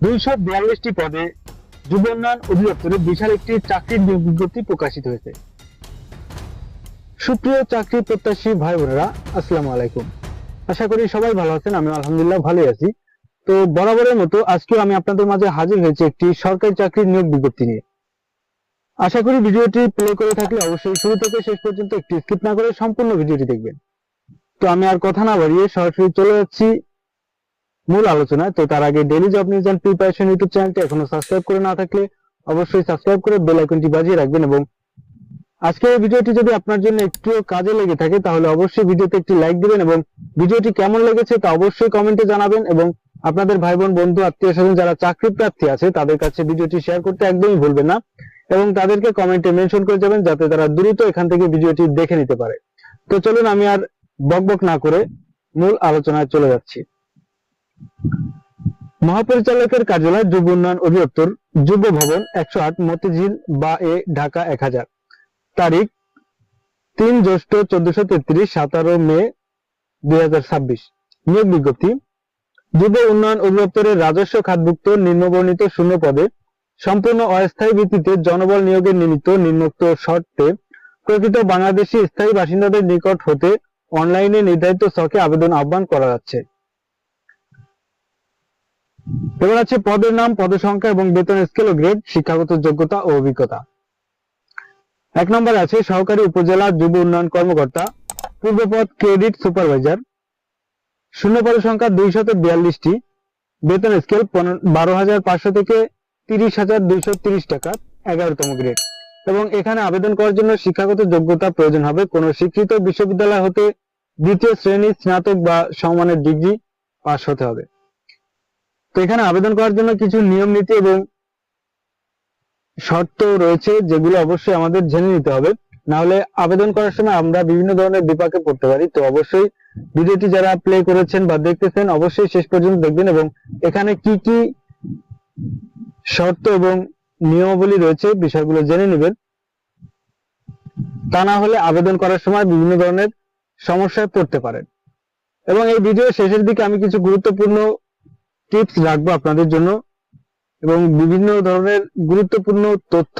242টি পদে যুব উন্নয়ন অধিদপ্তরে বিশাল একটি চাকরির নিয়োগ বিজ্ঞপ্তি প্রকাশিত হয়েছে। সুপ্রিয় চাকরি প্রত্যাশী ভাই বোনেরা, আসসালামু আলাইকুম। আশা করি সবাই ভালো আছেন। আমি আলহামদুলিল্লাহ ভালোই আছি। তো বরাবরের মতো আজকেও আমি আপনাদের মাঝে হাজির হয়েছি একটি সরকারি চাকরির নিয়োগ বিজ্ঞপ্তি নিয়ে। আশা করি ভিডিওটি প্লে করে থাকলে অবশ্যই শুরু থেকে শেষ পর্যন্ত একটি স্কিপ না করে সম্পূর্ণ ভিডিওটি দেখবেন। তো আমি আর কথা না বাড়িয়ে সরাসরি চলে যাচ্ছি মূল আলোচনায়। তো তার আগে daily job news and preparation YouTube চ্যানেলটি এখনো সাবস্ক্রাইব করে না থাকলে অবশ্যই সাবস্ক্রাইব করে বেল আইকনটি বাজিয়ে রাখবেন, এবং আজকের এই ভিডিওটি যদি আপনার জন্য একটু কাজে লেগে থাকে তাহলে অবশ্যই ভিডিওতে একটি লাইক দিবেন, এবং ভিডিওটি কেমন লেগেছে তা অবশ্যই কমেন্টে জানাবেন, এবং আপনাদের ভাই বোন বন্ধু আত্মীয় স্বজন যারা চাকরি প্রার্থী আছে তাদের কাছে ভিডিওটি শেয়ার করতে একদমই ভুলবেন না, এবং তাদেরকে কমেন্টে মেনশন করে যাবেন যাতে তারা দ্রুত এখান থেকে ভিডিওটি দেখে নিতে পারে। তো চলুন আমি আর বকবক না করে মূল আলোচনায় চলে যাচ্ছি। মহাপরিচালকের কার্যালয়, যুব উন্নয়ন অধিদপ্তর, যুব ভবন 108, মতিঝিল বা এ, ঢাকা 1000। তারিখ 3 জ্যৈষ্ঠ 1433, 17 মে 2026। নিয়োগ বিজ্ঞপ্তি। যুব উন্নয়ন অধিদপ্তরের রাজস্ব খাতভুক্ত নিম্নবর্ণিত শূন্য পদে সম্পূর্ণ অস্থায়ী ভিত্তিতে জনবল নিয়োগের নিমিত্ত নিম্নোক্ত শর্তে প্রকৃত বাংলাদেশী স্থায়ী বাসিন্দাদের নিকট হতে অনলাইনে নির্ধারিত ছকে আবেদন আহ্বান করা যাচ্ছে। এবার আছে পদের নাম, পদের সংখ্যা এবং বেতন স্কেল ও গ্রেড, শিক্ষাগত যোগ্যতা ও অভিজ্ঞতা। 1 নম্বরে আছে সহকারী উপজেলা যুব উন্নয়ন কর্মকর্তা, পূর্বপদ ক্রেডিট সুপারভাইজার। শূন্য পদের সংখ্যা 242টি, বেতন স্কেল 12,500 থেকে 30,230 টাকা, 11তম গ্রেড। এবং এখানে আবেদন করার জন্য শিক্ষাগত যোগ্যতা প্রয়োজন হবে কোন স্বীকৃত বিশ্ববিদ্যালয় হতে দ্বিতীয় শ্রেণী স্নাতক বা সমমানের ডিগ্রি পাস হতে হবে। তো এখানে আবেদন করার জন্য কিছু নিয়ম নীতি এবং শর্ত রয়েছে যেগুলো অবশ্যই আমাদের জেনে নিতে হবে, না হলে আবেদন করার সময় আমরা বিভিন্ন ধরনের বিপাকে পড়তে পারি। তো অবশ্যই ভিডিওটি যারা প্লে করেছেন বা দেখতেছেন অবশ্যই শেষ পর্যন্ত দেখবেন, এবং এখানে কি কি শর্ত এবং নিয়মাবলী রয়েছে বিষয়গুলো জেনে নেবেন। তা না হলে আবেদন করার সময় বিভিন্ন ধরনের সমস্যায় পড়তে পারেন। এবং এই ভিডিও শেষের দিকে আমি কিছু গুরুত্বপূর্ণ টিপস রাখবো আপনাদের জন্য, এবং বিভিন্ন ধরনের গুরুত্বপূর্ণ তথ্য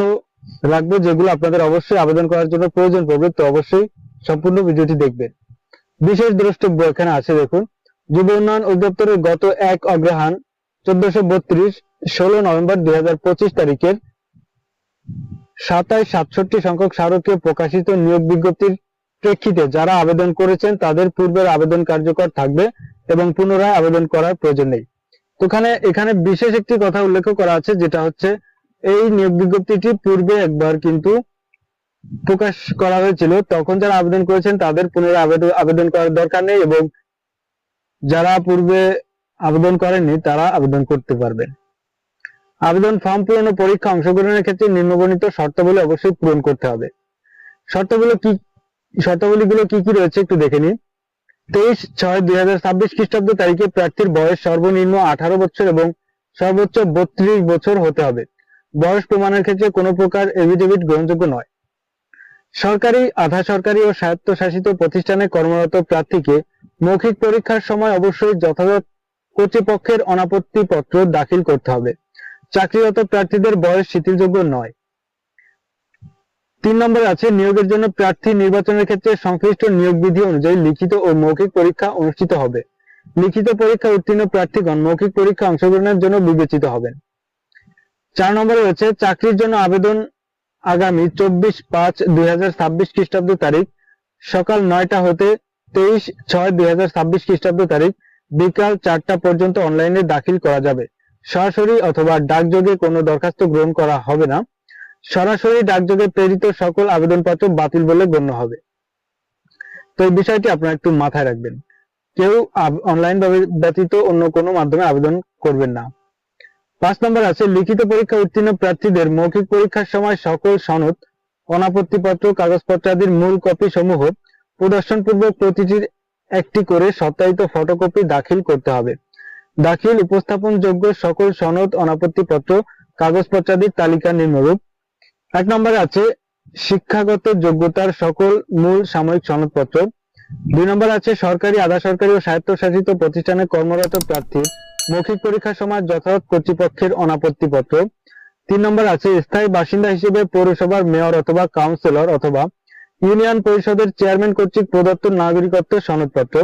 রাখবো যেগুলো আপনাদের অবশ্যই আবেদন করার জন্য প্রয়োজন পড়বে। তো অবশ্যই সম্পূর্ণ ভিডিওটি দেখবেন। বিশেষ দ্রষ্টব্য এখানে আছে, দেখুন। যুব উন্নয়ন অধিদপ্তরের গত 1 অগ্রহায়ণ 1432, 16 নভেম্বর 2025 তারিখের 2767 সংখ্যক স্মারকে প্রকাশিত নিয়োগ বিজ্ঞপ্তির প্রেক্ষিতে যারা আবেদন করেছেন তাদের পূর্বের আবেদন কার্যকর থাকবে এবং পুনরায় আবেদন করার প্রয়োজন নেই। তো এখানে বিশেষ একটি কথা উল্লেখ করা আছে, যেটা হচ্ছে এই নিয়োগ বিজ্ঞপ্তিটি পূর্বে একবার কিন্তু প্রকাশ করা হয়েছিল, তখন যারা আবেদন করেছেন তাদের পুনরায় আবেদন করার দরকার নেই, এবং যারা পূর্বে আবেদন করেননি তারা আবেদন করতে পারবেন। আবেদন ফর্ম পূরণ ও পরীক্ষা অংশগ্রহণের ক্ষেত্রে নিম্নবর্ণিত শর্তাবলী অবশ্যই পূরণ করতে হবে। শর্তাবলীগুলো কি কি রয়েছে একটু দেখে নিন। 23/6/2026 খ্রিস্টাব্দ তারিখে প্রার্থীর বয়স সর্বনিম্ন 18 বছর এবং সর্বোচ্চ 32 বছর হতে হবে। বয়স প্রমাণের ক্ষেত্রে কোনো প্রকার এফিডেভিট গ্রহণযোগ্য নয়। সরকারি, আধা সরকারি ও স্বায়ত্তশাসিত প্রতিষ্ঠানে কর্মরত প্রার্থীকে মৌখিক পরীক্ষার সময় অবশ্যই যথাযথ কর্তৃপক্ষের অনাপত্তি পত্র দাখিল করতে হবে। চাকরিরত প্রার্থীদের বয়স শিথিলযোগ্য নয়। 3 নম্বরে আছে নিয়োগের জন্য প্রার্থী নির্বাচনের ক্ষেত্রে সংশ্লিষ্ট নিয়োগ বিধি অনুযায়ী লিখিত ও মৌখিক পরীক্ষা অনুষ্ঠিত হবে। লিখিত পরীক্ষা উত্তীর্ণ প্রার্থীগণ মৌখিক পরীক্ষা অংশগ্রহণের জন্য বিবেচিত হবেন। 4 নম্বরে রয়েছে চাকরির জন্য আবেদন আগামী 24/5/2026 খ্রিস্টাব্দ তারিখ সকাল 9টা হতে 23/6/2026 খ্রিস্টাব্দ তারিখ বিকাল 4টা পর্যন্ত অনলাইনে দাখিল করা যাবে। সরাসরি অথবা ডাকযোগে কোনো দরখাস্ত গ্রহণ করা হবে না। সরাসরি ডাকযোগে প্রেরিত সকল আবেদনপত্র বাতিল বলে গণ্য হবে। তো এই বিষয়টি আপনারা একটু মাথায় রাখবেন, কেউ অনলাইন ব্যতীত অন্য কোনো মাধ্যমে আবেদন করবেন না। 5 নম্বর আছে লিখিত পরীক্ষা উত্তীর্ণ প্রার্থীদের মৌখিক পরীক্ষার সময় সকল সনদ, অনাপত্তিপত্র, কাগজপত্র আদির মূল কপি সমূহ প্রদর্শনপূর্বক প্রতিটির একটি করে সত্যায়িত ফটোকপি দাখিল করতে হবে। দাখিল উপস্থাপনযোগ্য সকল সনদ, অনাপত্তিপত্র, কাগজপত্রাদির তালিকা নিম্নরূপ। 1 নম্বরে আছে শিক্ষাগত যোগ্যতার সকল মূল সাময়িক সনদপত্র। 2 নম্বরে আছে সরকারি, আধা সরকারি ও স্বায়ত্তশাসিত প্রতিষ্ঠানে কর্মরত প্রার্থীর মৌখিক পরীক্ষার সময় যথাযথ কর্তৃপক্ষের অনাপত্তিপত্র। 3 নম্বর আছে স্থায়ী বাসিন্দা হিসেবে পৌরসভার মেয়র অথবা কাউন্সিলর অথবা ইউনিয়ন পরিষদের চেয়ারম্যান কর্তৃক প্রদত্ত নাগরিকত্ব সনদপত্র।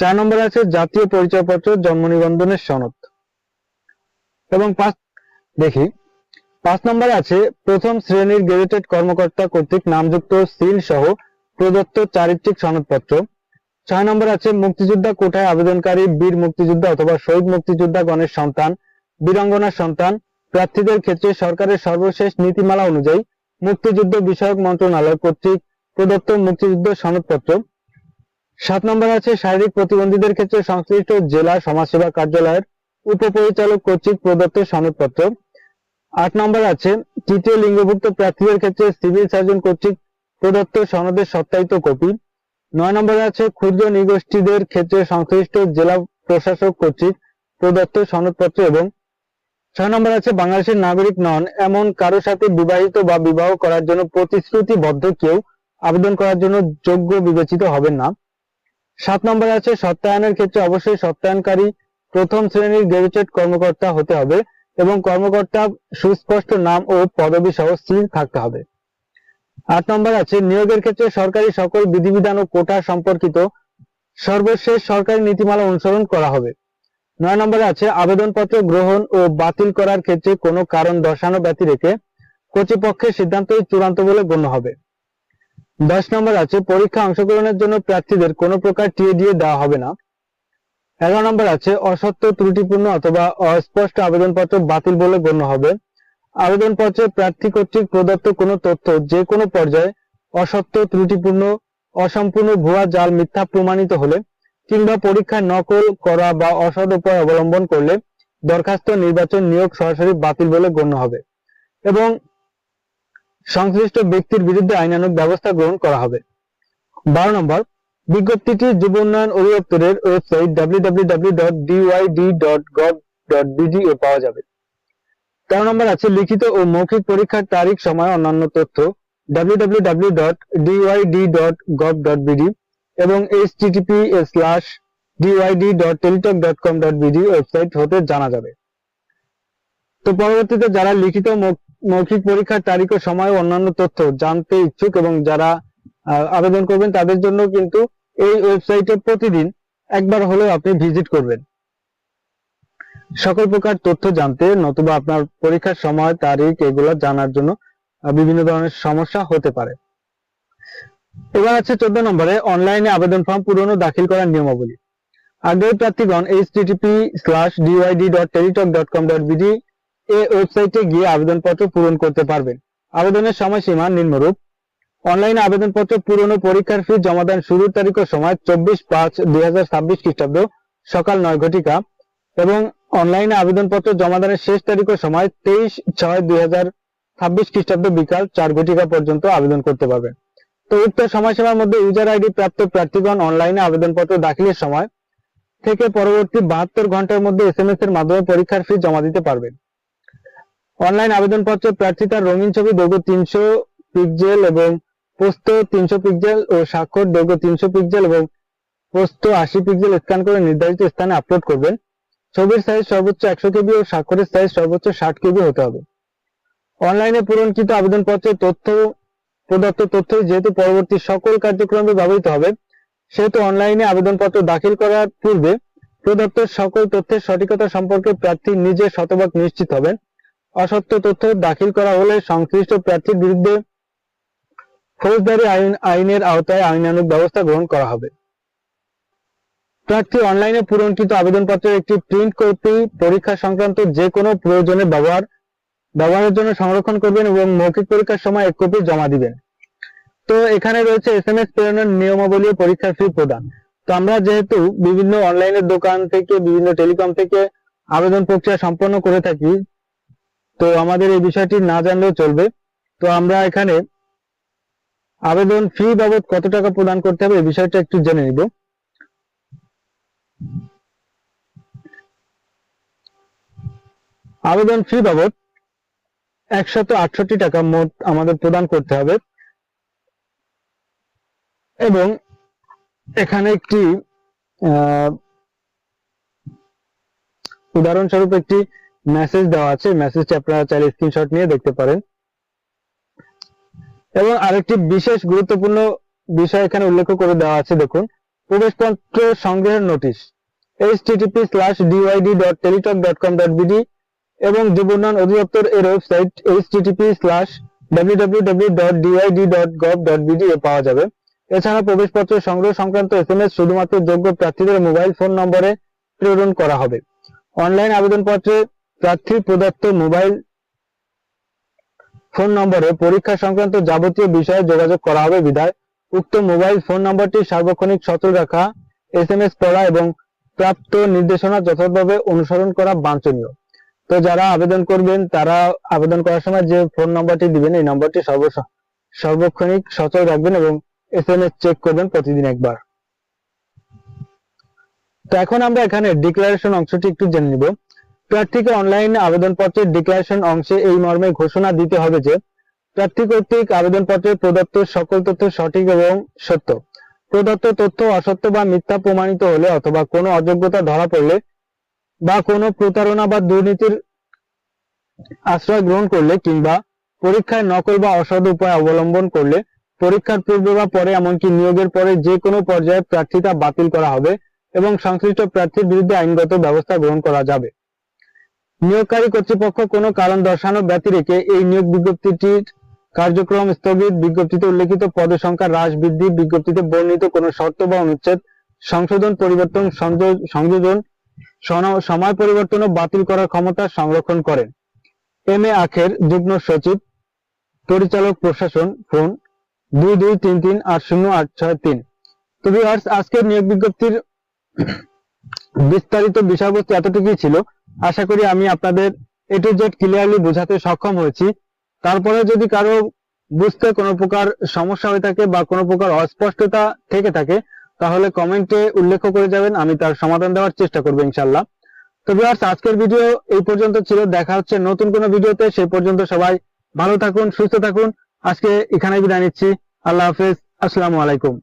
4 নম্বর আছে জাতীয় পরিচয়পত্র, জন্ম নিবন্ধনের সনদ। এবং দেখি 5 নম্বরে আছে প্রথম শ্রেণীর গেজেটেড কর্মকর্তা কর্তৃক নামযুক্ত সিল সহ প্রদত্ত চারিত্রিক সনদপত্র। 6 নম্বর আছে মুক্তিযোদ্ধা কোটায় আবেদনকারী বীর মুক্তিযোদ্ধা অথবা শহীদ মুক্তিযোদ্ধাগণের সন্তান, বীরাঙ্গনার সন্তান প্রার্থীদের ক্ষেত্রে সরকারের সর্বশেষ নীতিমালা অনুযায়ী মুক্তিযুদ্ধ বিষয়ক মন্ত্রণালয় কর্তৃক প্রদত্ত মুক্তিযুদ্ধ সনদপত্র। 7 নম্বর আছে শারীরিক প্রতিবন্ধীদের ক্ষেত্রে সংশ্লিষ্ট জেলা সমাজসেবা কার্যালয়ের উপপরিচালক কর্তৃক প্রদত্ত সনদপত্র। 8 নম্বর আছে তৃতীয় লিঙ্গভুক্ত প্রার্থীদের ক্ষেত্রে সিভিল সার্জন কর্তৃক প্রদত্ত সনদের সত্যায়িত কপি। 9 নম্বরে আছে ক্ষুদ্র নৃগোষ্ঠীদের ক্ষেত্রে সংশ্লিষ্ট জেলা প্রশাসক কর্তৃক প্রদত্ত সনদপত্র। এবং 6 নম্বর আছে বাংলাদেশের নাগরিক নন এমন কারো সাথে বিবাহিত বা বিবাহ করার জন্য প্রতিশ্রুতিবদ্ধ কেউ আবেদন করার জন্য যোগ্য বিবেচিত হবেন না। 7 নম্বরে আছে সত্যায়নের ক্ষেত্রে অবশ্যই সত্যায়নকারী প্রথম শ্রেণীর গেজেটেড কর্মকর্তা হতে হবে এবং কর্মকর্তা সুস্পষ্ট নাম ও পদবি সহ সিল থাকতে হবে। 8 নম্বর আছে নিয়োগের ক্ষেত্রে সরকারি সকল বিধিবিধান ও কোটা সম্পর্কিত সর্বশেষ সরকারি নীতিমালা অনুসরণ করা হবে। 9 নম্বরে আছে আবেদনপত্র গ্রহণ ও বাতিল করার ক্ষেত্রে কোনো কারণ দর্শানো ব্যতি রেখে কর্তৃপক্ষের সিদ্ধান্তই চূড়ান্ত বলে গণ্য হবে। 10 নম্বর আছে পরীক্ষা অংশগ্রহণের জন্য প্রার্থীদের কোনো প্রকার টিএডিএ দেওয়া হবে না। 11 নম্বর আছে অসত্য ত্রুটিপূর্ণ অথবা অস্পষ্ট আবেদনপত্র বাতিল বলে গণ্য হবে। আবেদনপত্রে প্রার্থী কর্তৃক প্রদত্ত কোনো তথ্য যে কোনো পর্যায়ে অসত্য ত্রুটিপূর্ণ অসম্পূর্ণ ভুয়া জাল মিথ্যা প্রমাণিত হলে কিংবা পরীক্ষায় নকল করা বা অসৎ উপায় অবলম্বন করলে দরখাস্ত নির্বাচন নিয়োগ সরাসরি বাতিল বলে গণ্য হবে এবং সংশ্লিষ্ট ব্যক্তির বিরুদ্ধে আইনানুগ ব্যবস্থা গ্রহণ করা হবে। 12 নম্বর বিজ্ঞপ্তিটি যুব উন্নয়ন অধিদপ্তরের ওয়েবসাইট www.dyd.gov.bd এ পাওয়া যাবে। 13 নম্বর আছে লিখিত ও মৌখিক পরীক্ষার তারিখ, সময়, অন্যান্য তথ্য www.dyd.gov.bd এবং https://dyd.teletalk.com.bd ওয়েবসাইট হতে জানা যাবে। তো পরবর্তীতে যারা লিখিত মৌখিক পরীক্ষার তারিখ ও সময় ও অন্যান্য তথ্য জানতে ইচ্ছুক এবং যারা আবেদন করবেন তাদের জন্য কিন্তু এই ওয়েবসাইটে প্রতিদিন একবার হলেও আপনি ভিজিট করবেন সকল প্রকার তথ্য জানতে, নতুবা আপনার পরীক্ষার সময় তারিখ এগুলো জানার জন্য বিভিন্ন ধরনের সমস্যা হতে পারে। এবার আছে 14 নম্বরে অনলাইনে আবেদন ফর্ম পূরণ ও দাখিল করার নিয়মাবলী। আগ্রহী প্রার্থীগণ http://dyd.teletalk.com.bd এই ওয়েবসাইটে গিয়ে আবেদনপত্র পূরণ করতে পারবেন। আবেদনের সময়সীমা নিম্নরূপ। অনলাইনে আবেদনপত্র পূরণ ও পরীক্ষার ফি জমাদান শুরুর তারিখ ও সময় 24/5/2026 খ্রিস্টাব্দ সকাল 9 ঘটিকা এবং অনলাইনে আবেদনপত্র জমাদানের শেষ তারিখ ও সময় 23/6/2026 খ্রিস্টাব্দ বিকাল 4 ঘটিকা পর্যন্ত আবেদন করতে পারবেন। তো উক্ত সময়সীমার মধ্যে ইউজার আইডি প্রাপ্ত প্রার্থীগণ অনলাইনে আবেদনপত্র দাখিলের সময় থেকে পরবর্তী 72 ঘন্টার মধ্যে SMS এর মাধ্যমে পরীক্ষার ফি জমা দিতে পারবেন। অনলাইন আবেদনপত্র প্রার্থী তার রঙিন ছবি দৈর্ঘ্য 300 পিক্সেল এবং প্রস্থ 300 পিক্সেল ও স্বাক্ষর দৈর্ঘ্য 300 পিক্সেল এবং প্রস্থ 80 পিক্সেল স্ক্যান করে নির্ধারিত স্থানে আপলোড করবেন। ছবির সাইজ সর্বোচ্চ 100 কেবি ও স্বাক্ষরের সাইজ সর্বোচ্চ 60 কেবি হতে হবে। অনলাইনে পূরণকৃত আবেদনপত্রের প্রদত্ত তথ্য যেহেতু পরবর্তী সকল কার্যক্রমে ব্যবহৃত হবে, সেহেতু অনলাইনে আবেদনপত্র দাখিল করার পূর্বে প্রদত্ত সকল তথ্যের সঠিকতা সম্পর্কে প্রার্থী নিজে শতভাগ নিশ্চিত হবেন। অসত্য তথ্য দাখিল করা হলে সংশ্লিষ্ট প্রার্থীর বিরুদ্ধে ফৌজদারি আইনের আওতায় আইনানুগ ব্যবস্থা গ্রহণ করা হবে। প্রার্থী অনলাইনে পূরণকৃত আবেদনপত্রের একটি প্রিন্ট কপি পরীক্ষা সংক্রান্ত যে কোনো প্রয়োজনে ব্যবহারের জন্য সংরক্ষণ করবেন এবং মৌখিক পরীক্ষার সময় এক কপি জমা দিবেন। তো এখানে রয়েছে SMS প্রেরণের নিয়মাবলী ও পরীক্ষার ফি প্রদান। তো আমরা যেহেতু বিভিন্ন অনলাইনের দোকান থেকে বিভিন্ন টেলিকম থেকে আবেদন প্রক্রিয়া সম্পন্ন করে থাকি, তো আমাদের এই বিষয়টি না জানলেও চলবে। তো আমরা এখানে আবেদন ফি বাবদ কত টাকা প্রদান করতে হবে এই বিষয়টা একটু জেনে নিব। আবেদন ফি বাবদ 168 টাকা মোট আমাদের প্রদান করতে হবে এবং এখানে একটি উদাহরণস্বরূপ একটি মেসেজ দেওয়া আছে, মেসেজটি আপনারা চাইলে স্ক্রিনশট নিয়ে দেখতে পারেন। এবং আরেকটি বিশেষ গুরুত্বপূর্ণ বিষয় এখানে উল্লেখ করে দেওয়া আছে, দেখুন, প্রবেশপত্র সংগ্রহের নোটিশ http://dyd.teletalk.com.bd এবং যুব উন্নয়ন অধিদপ্তর এর ওয়েবসাইট http://www.dyd.gov.bd এ পাওয়া যাবে। এছাড়া প্রবেশপত্র সংগ্রহ সংক্রান্ত SMS শুধুমাত্র যোগ্য প্রার্থীদের মোবাইল ফোন নম্বরে প্রেরণ করা হবে। অনলাইন আবেদনপত্রে প্রার্থীর প্রদত্ত মোবাইল ফোন নম্বরে পরীক্ষা সংক্রান্ত যাবতীয় বিষয়ে যোগাযোগ করা হবে বিধায় উক্ত মোবাইল ফোন নম্বরটি সার্বক্ষণিক সচল রাখা, SMS পড়া এবং প্রাপ্ত নির্দেশনা যথাযথভাবে অনুসরণ করা বাঞ্ছনীয়। তো যারা আবেদন করবেন তারা আবেদন করার সময় যে ফোন নম্বরটি দিবেন এই নম্বরটি সার্বক্ষণিক সচল রাখবেন এবং SMS চেক করবেন প্রতিদিন একবার। তো এখন আমরা এখানে ডিক্লারেশন অংশটি একটু জেনে নিব। প্রার্থীকে অনলাইন আবেদনপত্রের ডিক্লারেশন অংশে এই মর্মে ঘোষণা দিতে হবে যে প্রার্থী কর্তৃক আবেদনপত্রে প্রদত্ত সকল তথ্য সঠিক এবং সত্য। প্রদত্ত তথ্য অসত্য বা মিথ্যা প্রমাণিত হলে অথবা কোনো অযোগ্যতা ধরা পড়লে বা কোনো প্রতারণা বা দুর্নীতির আশ্রয় গ্রহণ করলে কিংবা পরীক্ষায় নকল বা অসৎ উপায় অবলম্বন করলে পরীক্ষার পূর্বে বা পরে এমনকি নিয়োগের পরে যে কোনো পর্যায়ে প্রার্থিতা বাতিল করা হবে এবং সংশ্লিষ্ট প্রার্থীর বিরুদ্ধে আইনগত ব্যবস্থা গ্রহণ করা যাবে। নিয়োগকারী কর্তৃপক্ষ কোনো কারণ দর্শানো ব্যতি রেখে এই নিয়োগ বিজ্ঞপ্তিটির কার্যক্রম স্থগিত, বিজ্ঞপ্তিতে উল্লেখিত পদের সংখ্যা হ্রাস বৃদ্ধি, বিজ্ঞপ্তিতে বর্ণিত কোনো শর্ত বা অনুচ্ছেদ সংশোধন, পরিবর্তন, সংযোজন, সময় পরিবর্তন ও বাতিল করার ক্ষমতা সংরক্ষণ করেন। MA আখের, যুগ্ম সচিব, পরিচালক প্রশাসন, ফোন 22338083। তো ভিউয়ার্স, আজকের নিয়োগ বিজ্ঞপ্তির বিস্তারিত বিষয়বস্তু এতটুকুই ছিল। আশা করি আমি আপনাদের A to Z ক্লিয়ারলি বোঝাতে সক্ষম হয়েছি। তারপরে যদি কারো বুঝতে কোনো প্রকার সমস্যা হয়ে থাকে বা কোনো প্রকার অস্পষ্টতা থেকে থাকে তাহলে কমেন্টে উল্লেখ করে যাবেন, আমি তার সমাধান দেওয়ার চেষ্টা করব ইনশাআল্লাহ। তো ভিউয়ার্স, আজকের ভিডিও এই পর্যন্ত ছিল। দেখা হচ্ছে নতুন কোনো ভিডিওতে। সেই পর্যন্ত সবাই ভালো থাকুন, সুস্থ থাকুন। আজকে এখানেই বিদায় নিচ্ছি। আল্লাহ হাফেজ। আসসালামু আলাইকুম।